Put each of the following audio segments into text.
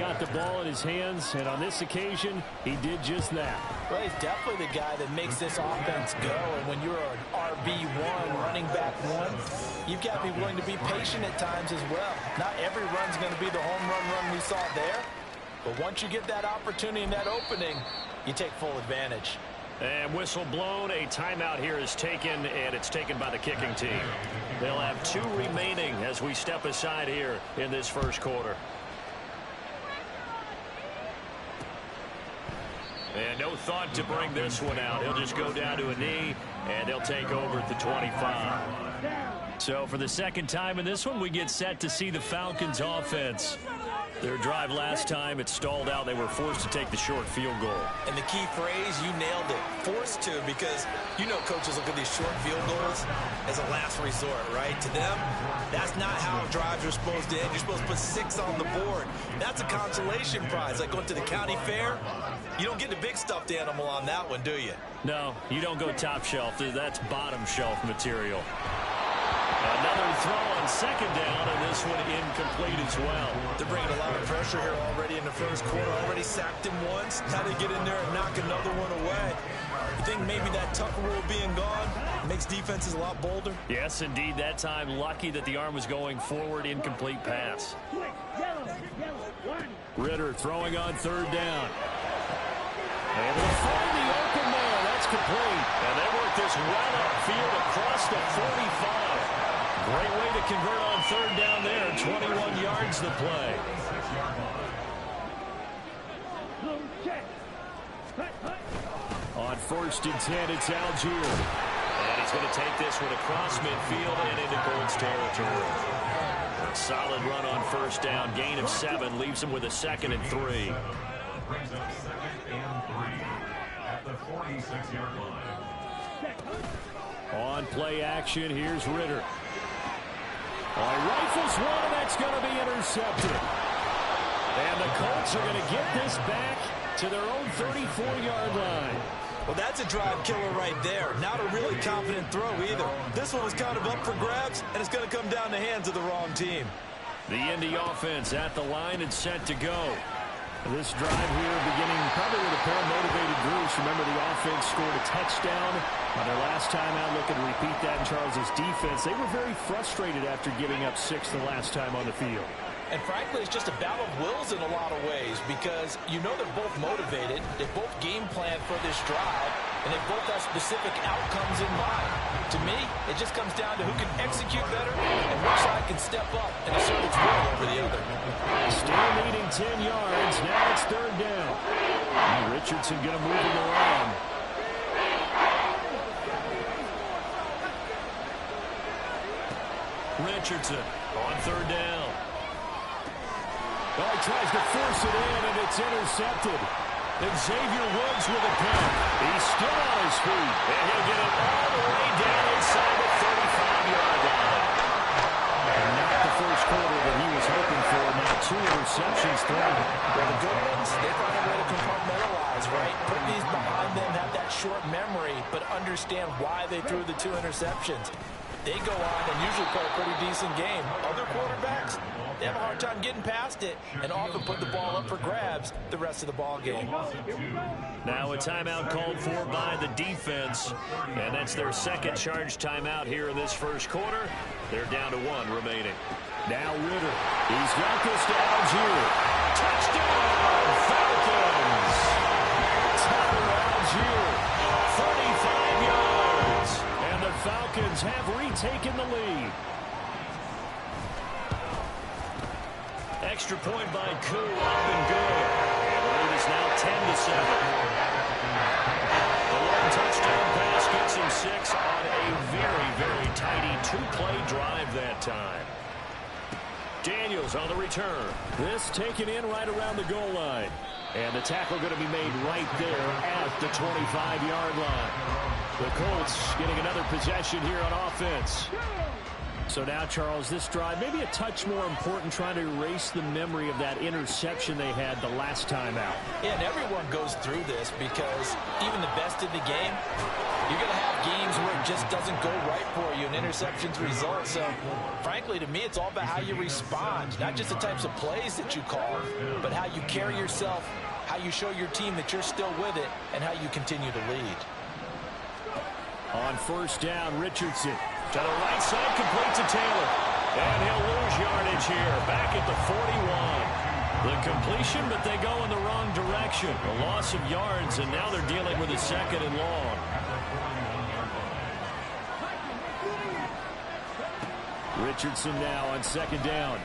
got the ball in his hands, and on this occasion, he did just that. Well, he's definitely the guy that makes this offense go. And when you're an RB1, running back one, you've got to be willing to be patient at times as well. Not every run's going to be the home run we saw there. But once you get that opportunity and that opening, you take full advantage. And whistle blown. A timeout here is taken, and it's taken by the kicking team. They'll have 2 remaining as we step aside here in this first quarter. And no thought to bring this one out. He'll just go down to a knee, and they'll take over at the 25. So for the second time in this one, we get set to see the Falcons offense. Their drive last time, it stalled out. They were forced to take the short field goal. And the key phrase, you nailed it, forced to, because you know coaches look at these short field goals as a last resort, right? To them, that's not how drives are supposed to end. You're supposed to put 6 on the board. That's a consolation prize. Like going to the county fair, you don't get the big stuffed animal on that one, do you? No, you don't go top shelf. That's bottom shelf material. Another throw on second down, and this one incomplete as well. They're bringing a lot of pressure here already in the first quarter. Already sacked him once. Now they get in there and knock another one away. You think maybe that Tucker rule being gone makes defenses a lot bolder? Yes, indeed. That time, lucky that the arm was going forward. Incomplete pass. Ritter throwing on third down. And they'll find the open man. That's complete. And they work this well upfield across the 45. Great way to convert on third down there. 21 yards the play. On first and 10, it's Algier. And he's going to take this one across midfield and into Colts territory. A solid run on first down. Gain of 7 leaves him with a 2nd and 3. Brings up 2nd and 3 at the 46-yard line. On play action, here's Ritter. Rifles one, and that's going to be intercepted. And the Colts are going to get this back to their own 34-yard line. Well, that's a drive killer right there. Not a really confident throw either. This one was kind of up for grabs, and it's going to come down the hands of the wrong team. The Indy offense at the line and set to go. This drive here beginning probably with a pair of motivated groups. Remember, the offense scored a touchdown on their last time out. Looking to repeat that in Charles's defense. They were very frustrated after giving up 6 the last time on the field. And frankly, it's just a battle of wills in a lot of ways, because you know they're both motivated. They both game plan for this drive, and they both have specific outcomes in mind. To me, it just comes down to who can execute better and which side can step up and assert its will over the other. Still needing 10 yards. Now it's third down. And Richardson going to move him around. Richardson on third down. Well, he tries to force it in, and it's intercepted. And Xavier Woods with a pick. He's still on his feet. And he'll get it all the way down inside the 35-yard line. And not the first quarter that he was hoping for. Now 2 interceptions thrown. Well, the good ones, they find a way to compartmentalize, right? Put these behind them, have that short memory, but understand why they threw the 2 interceptions. They go on and usually play a pretty decent game. Other quarterbacks, they have a hard time getting past it and often put the ball up for grabs the rest of the ball game. Now a timeout called for by the defense, and that's their 2nd charge timeout here in this first quarter. They're down to 1 remaining. Now Ritter. He's got this to Algier. Touchdown, Falcons! Tyler Algier, 35 yards. And the Falcons have retaken the lead. Extra point by Koo, up and good. And the lead is now 10-7. The long touchdown pass gets him 6 on a very, very tidy 2-play drive that time. Daniels on the return. This taken in right around the goal line. And the tackle going to be made right there at the 25-yard line. The Colts getting another possession here on offense. So now, Charles, this drive maybe a touch more important, trying to erase the memory of that interception they had the last time out. Yeah, and everyone goes through this because even the best in the game, you're going to have games where it just doesn't go right for you, and interceptions result. So, frankly, to me, it's all about how you respond, not just the types of plays that you call, but how you carry yourself, how you show your team that you're still with it, and how you continue to lead. On first down, Richardson. To the right side, complete to Taylor. And he'll lose yardage here, back at the 41. The completion, but they go in the wrong direction. A loss of yards, and now they're dealing with a 2nd and long. Richardson now on 2nd down.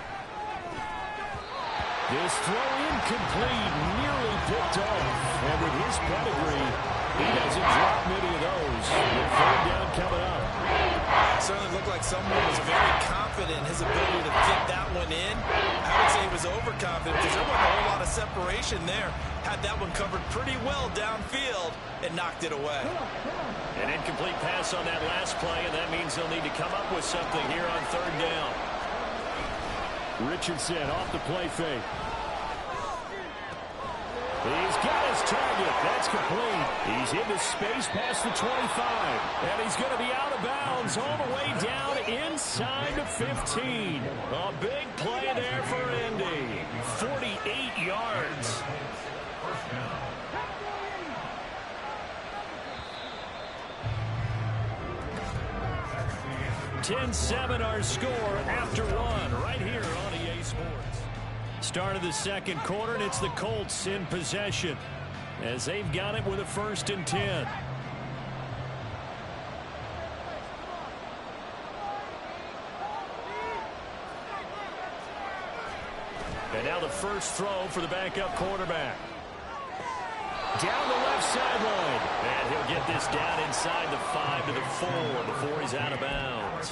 This throw incomplete, nearly picked off. And with his pedigree, he doesn't drop many of those. With 3rd down coming up. It certainly looked like someone was very confident in his ability to fit that one in. I would say he was overconfident because there wasn't a whole lot of separation there. Had that one covered pretty well downfield and knocked it away. An incomplete pass on that last play, and that means they'll need to come up with something here on 3rd down. Richardson off the play fake. He's got his target. That's complete. He's into space past the 25. And he's going to be out of bounds all the way down inside the 15. A big play there for Indy. 48 yards. (10-7) our score after one right here on EA Sports. Start of the 2nd quarter, and it's the Colts in possession as they've got it with a 1st and 10. And now the first throw for the backup quarterback. Down the left sideline. And he'll get this down inside the 5 to the 4 before he's out of bounds.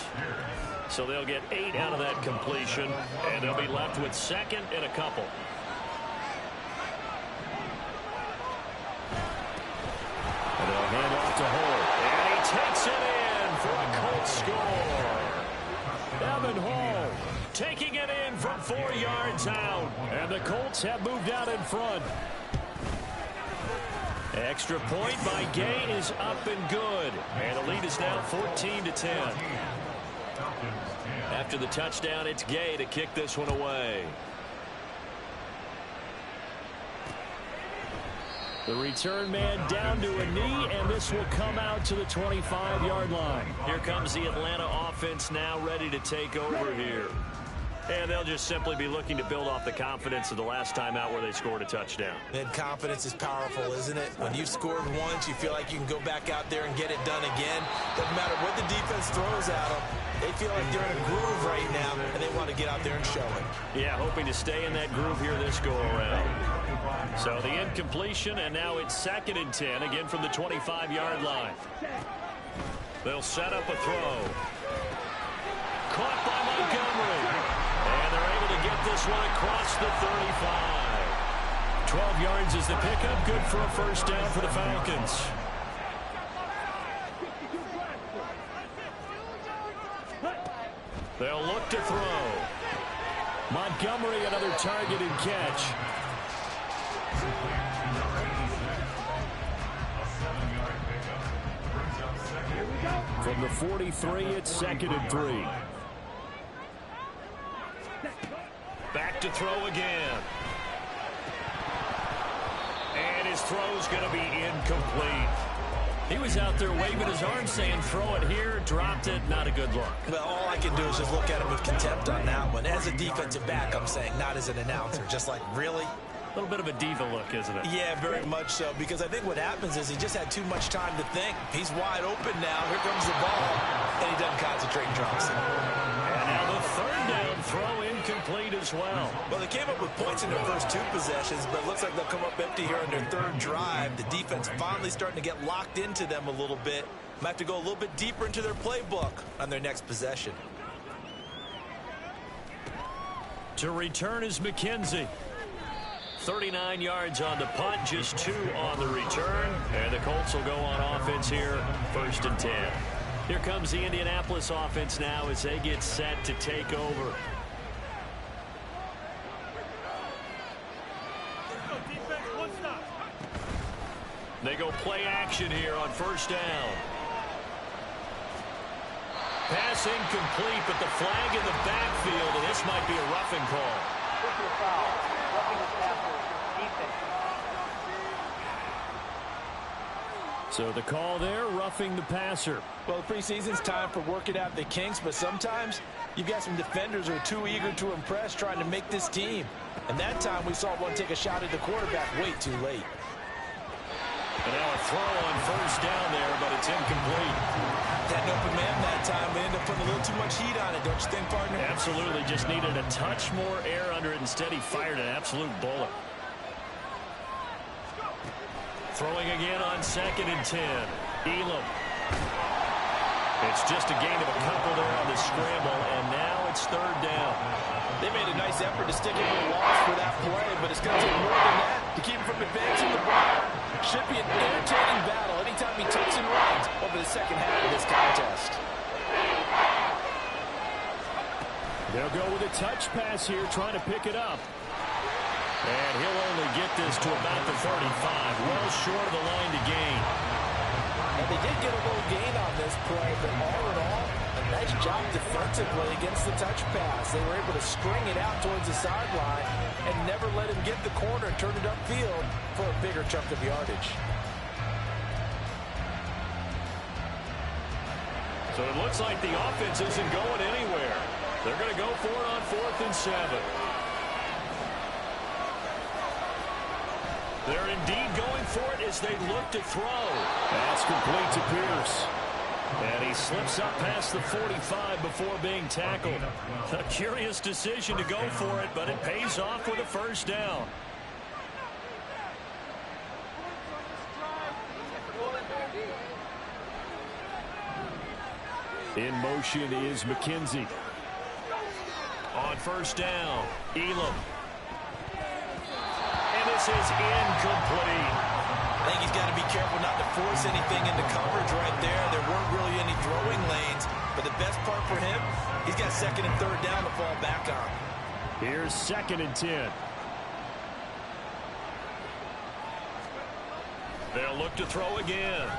So they'll get 8 out of that completion, and they'll be left with 2nd and a couple. And they'll hand off to Hall. And he takes it in for a Colts score. Evan Hall taking it in from 4 yards out. And the Colts have moved out in front. Extra point by Gay is up and good. And the lead is now 14-10. After the touchdown, it's Gay to kick this one away. The return man down to a knee, and this will come out to the 25-yard line. Here comes the Atlanta offense now ready to take over here. And they'll just simply be looking to build off the confidence of the last time out where they scored a touchdown. And confidence is powerful, isn't it? When you've scored once, you feel like you can go back out there and get it done again. Doesn't matter what the defense throws at them. They feel like they're in a groove right now, and they want to get out there and show it. Yeah, hoping to stay in that groove here this go-around. So the incompletion, and now it's 2nd and 10, again from the 25-yard line. They'll set up a throw. Caught by Montgomery. And they're able to get this one across the 35. 12 yards is the pickup. Good for a 1st down for the Falcons. They'll look to throw. Montgomery, another target and catch. From the 43, it's 2nd and 3. Back to throw again. And his throw's going to be incomplete. He was out there waving his arm saying, throw it here, dropped it, not a good look. Well, all I can do is just look at him with contempt on that one. As a defensive back, I'm saying, not as an announcer. Just like, really? A little bit of a diva look, isn't it? Yeah, very much so, because I think what happens is he just had too much time to think. He's wide open now. Here comes the ball, and he doesn't concentrate and drops it. And now the 3rd down throw incomplete as well. Well, they came up with points in their first 2 possessions, but it looks like they'll come up empty here on their 3rd drive. The defense finally starting to get locked into them a little bit. Might have to go a little bit deeper into their playbook on their next possession. To return is McKenzie. 39 yards on the punt, just 2 on the return. And the Colts will go on offense here, 1st and 10. Here comes the Indianapolis offense now as they get set to take over. They go play action here on first down. Pass incomplete, but the flag in the backfield, and this might be a roughing call. So the call there, roughing the passer. Well, the preseason's time for working out the kinks, but sometimes you've got some defenders who are too eager to impress, trying to make this team. And that time we saw one take a shot at the quarterback way too late. And now a throw on first down there, but it's incomplete. That open man that time, they ended up putting a little too much heat on it, don't you think, partner? Absolutely, just needed a touch more air under it. Instead, he fired an absolute bullet. Throwing again on 2nd and 10. Elam. It's just a gain of a couple there on the scramble, and now it's 3rd down. They made a nice effort to stick him in the loss for that play, but it's going to take more than that to keep him from advancing the ball. Should be an entertaining battle anytime he takes and runs over the second half of this contest. They'll go with a touch pass here, trying to pick it up. And he'll only get this to about the 35, well short of the line to gain. And they did get a little gain on this play, but all in all, a nice job defensively against the touch pass. They were able to string it out towards the sideline and never let him get the corner and turn it upfield for a bigger chunk of yardage. So it looks like the offense isn't going anywhere. They're going to go for it on 4th and 7. They're indeed going for it as they look to throw. Pass complete to Pierce. And he slips up past the 45 before being tackled. A curious decision to go for it, but it pays off with a first down. In motion is McKenzie. On first down, Elam. And this is incomplete. I think he's got to be careful not to force anything into coverage right there. There weren't really any throwing lanes, but the best part for him, he's got 2nd and 3rd down to fall back on. Here's 2nd and 10. They'll look to throw again.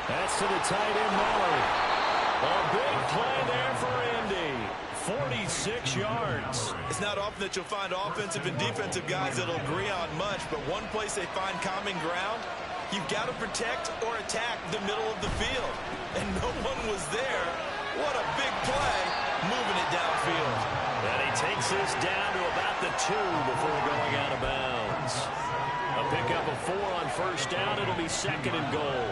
That's to the tight end, Mallory. A big play there for Indy. 46 yards. It's not often that you'll find offensive and defensive guys that'll agree on much, but one place they find common ground, you've got to protect or attack the middle of the field. And no one was there. What a big play, moving it downfield. And he takes this down to about the 2 before going out of bounds. A pickup of 4 on first down. It'll be 2nd and goal.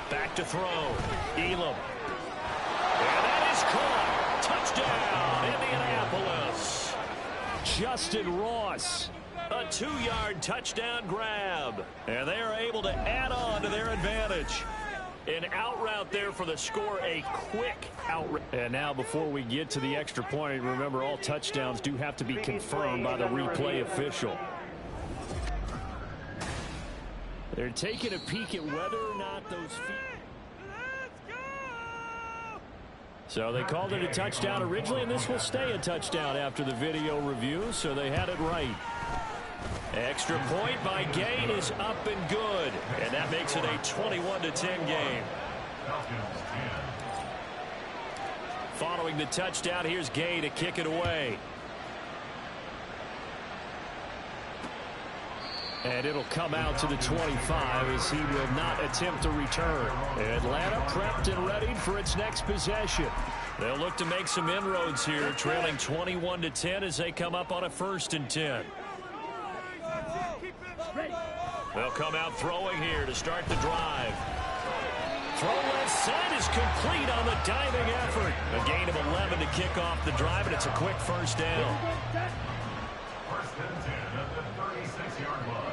Back to throw. Elam. And that is caught. Touchdown, Indianapolis. Justin Ross. A 2-yard touchdown grab. And they are able to add on to their advantage. An out route there for the score, a quick out route. And now before we get to the extra point, remember all touchdowns do have to be confirmed by the replay official. They're taking a peek at whether or not those feet. So they called it a touchdown originally, and this will stay a touchdown after the video review, so they had it right. Extra point by Gain is up and good, and that makes it a 21-10 game. Following the touchdown, here's Gay to kick it away. And it'll come out to the 25 as he will not attempt to return. Atlanta prepped and readied for its next possession. They'll look to make some inroads here, trailing 21-10 as they come up on a 1st and 10. They'll come out throwing here to start the drive. Throw left side is complete on the diving effort. A gain of 11 to kick off the drive, and it's a quick first down. 1st and 10 at the 36-yard line.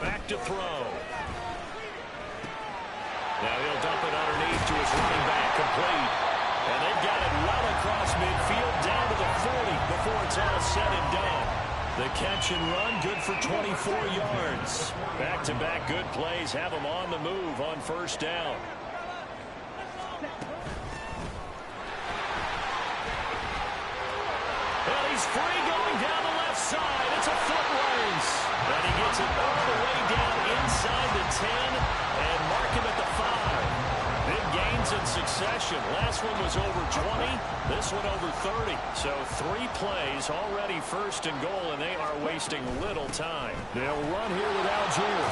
Back to throw. Now he'll dump it underneath to his running back, complete. And they've got it well across midfield 40 before it's all said and done. The catch and run, good for 24 yards. Back-to-back good plays have him on the move on first down. Well, he's free going down the left side. It's a foot race. And he gets it all the way down inside the 10 and mark him at the 5. Big gains in succession. Last one was over 20. This one over 30. So 3 plays already first and goal, and they are wasting little time. They'll run here with Algier.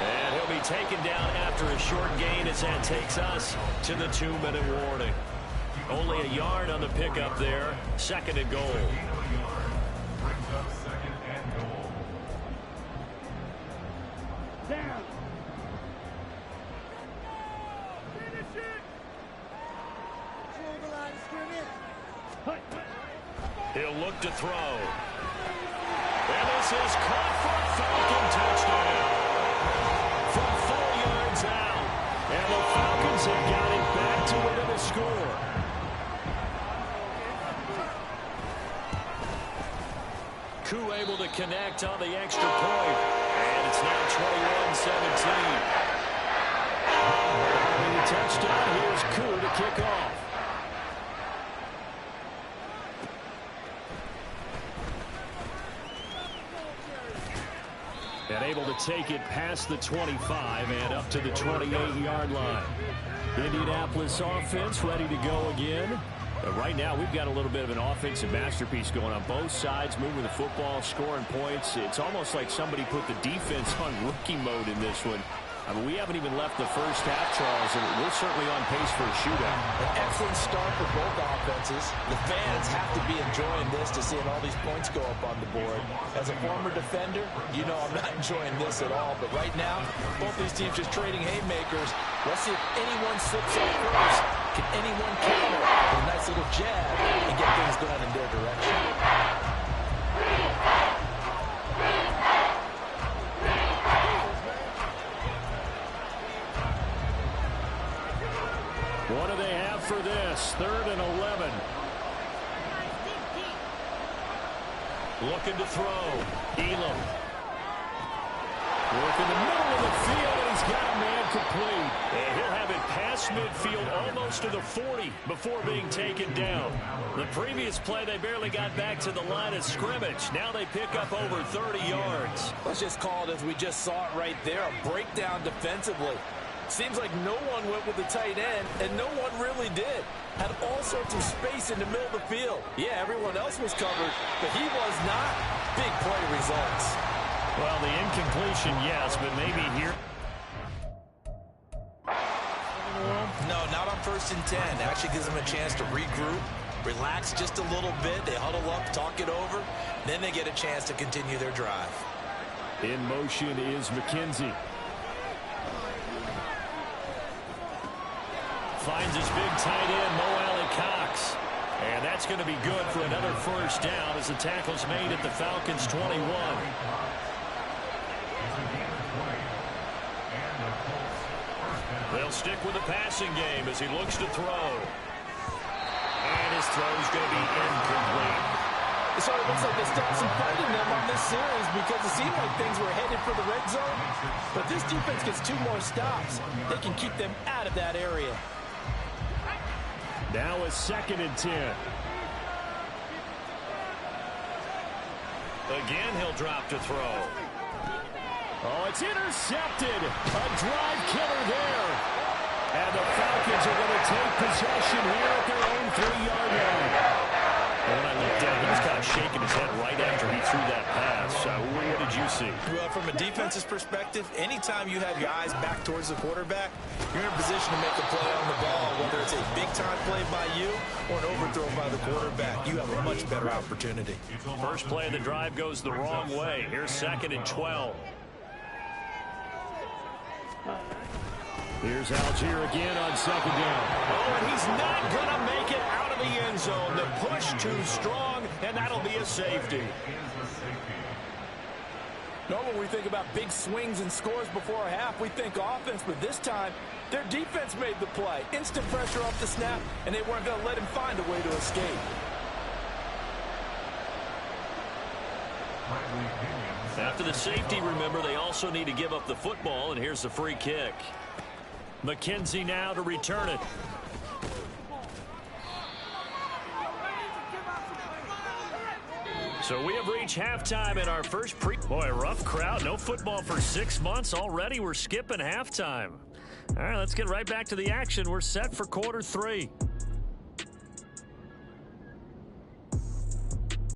And he'll be taken down after a short gain as that takes us to the 2-minute warning. Only a yard on the pickup there. Second and goal. Brings up second and goal. Down. He'll look to throw. And this is caught for a Falcon touchdown. From 4 yards out. And the Falcons have got it back to within a score. Koo able to connect on the extra point. And it's now 21-17. The touchdown. Here's Koo to kick off. And able to take it past the 25 and up to the 28-yard line. Indianapolis offense ready to go again. Right now, we've got a little bit of an offensive masterpiece going on both sides, moving the football, scoring points. It's almost like somebody put the defense on rookie mode in this one. I mean, we haven't even left the first half, Charles, and we're certainly on pace for a shootout. An excellent start for both offenses. The fans have to be enjoying this to seeing all these points go up on the board. As a former defender, you know I'm not enjoying this at all. But right now, both these teams just trading haymakers. Let's see if anyone slips up first. Can anyone counter with a nice little jab and get things going in their direction? What do they have for this? 3rd and 11. Looking to throw. Elam. Work in the middle of the field, and he's got a man complete. And he'll have it past midfield almost to the 40 before being taken down. The previous play, they barely got back to the line of scrimmage. Now they pick up over 30 yards. Let's just call it as we just saw it right there, a breakdown defensively. Seems like no one went with the tight end, and no one really did. Had all sorts of space in the middle of the field. Yeah, everyone else was covered, but he was not. Big play results. Well, the incompletion, yes, but maybe here. No, not on 1st and 10. Actually gives them a chance to regroup, relax just a little bit. They huddle up, talk it over. Then they get a chance to continue their drive. In motion is McKenzie. Finds his big tight end, Mo Alley-Cox. And that's going to be good for another first down as the tackle's made at the Falcons' 21. They'll stick with the passing game as he looks to throw. And his throw's going to be incomplete. So it looks like they stopped some fighting them on this series because it seemed like things were headed for the red zone. But this defense gets 2 more stops. They can keep them out of that area. Now a 2nd and 10. Again, he'll drop to throw. Oh, it's intercepted. A drive killer there. And the Falcons are going to take possession here at their own 3-yard line. And when I looked down, he was kind of shaking his head right after he threw that pass. What did you see? Well, from a defense's perspective, anytime you have your eyes back towards the quarterback, you're in a position to make a play on the ball, whether it's a big-time play by you or an overthrow by the quarterback. You have a much better opportunity. First play of the drive goes the wrong way. Here's 2nd and 12. Here's Algier again on 2nd down. Oh, and he's not going to make it out of the end zone. The push too strong, and that'll be a safety. Normally, when we think about big swings and scores before a half, we think offense, but this time, their defense made the play. Instant pressure off the snap, and they weren't going to let him find a way to escape. After the safety, remember, they also need to give up the football, and here's the free kick. McKenzie now to return it. So we have reached halftime in our first Boy, rough crowd. No football for 6 months. Already we're skipping halftime. All right, let's get right back to the action. We're set for quarter 3.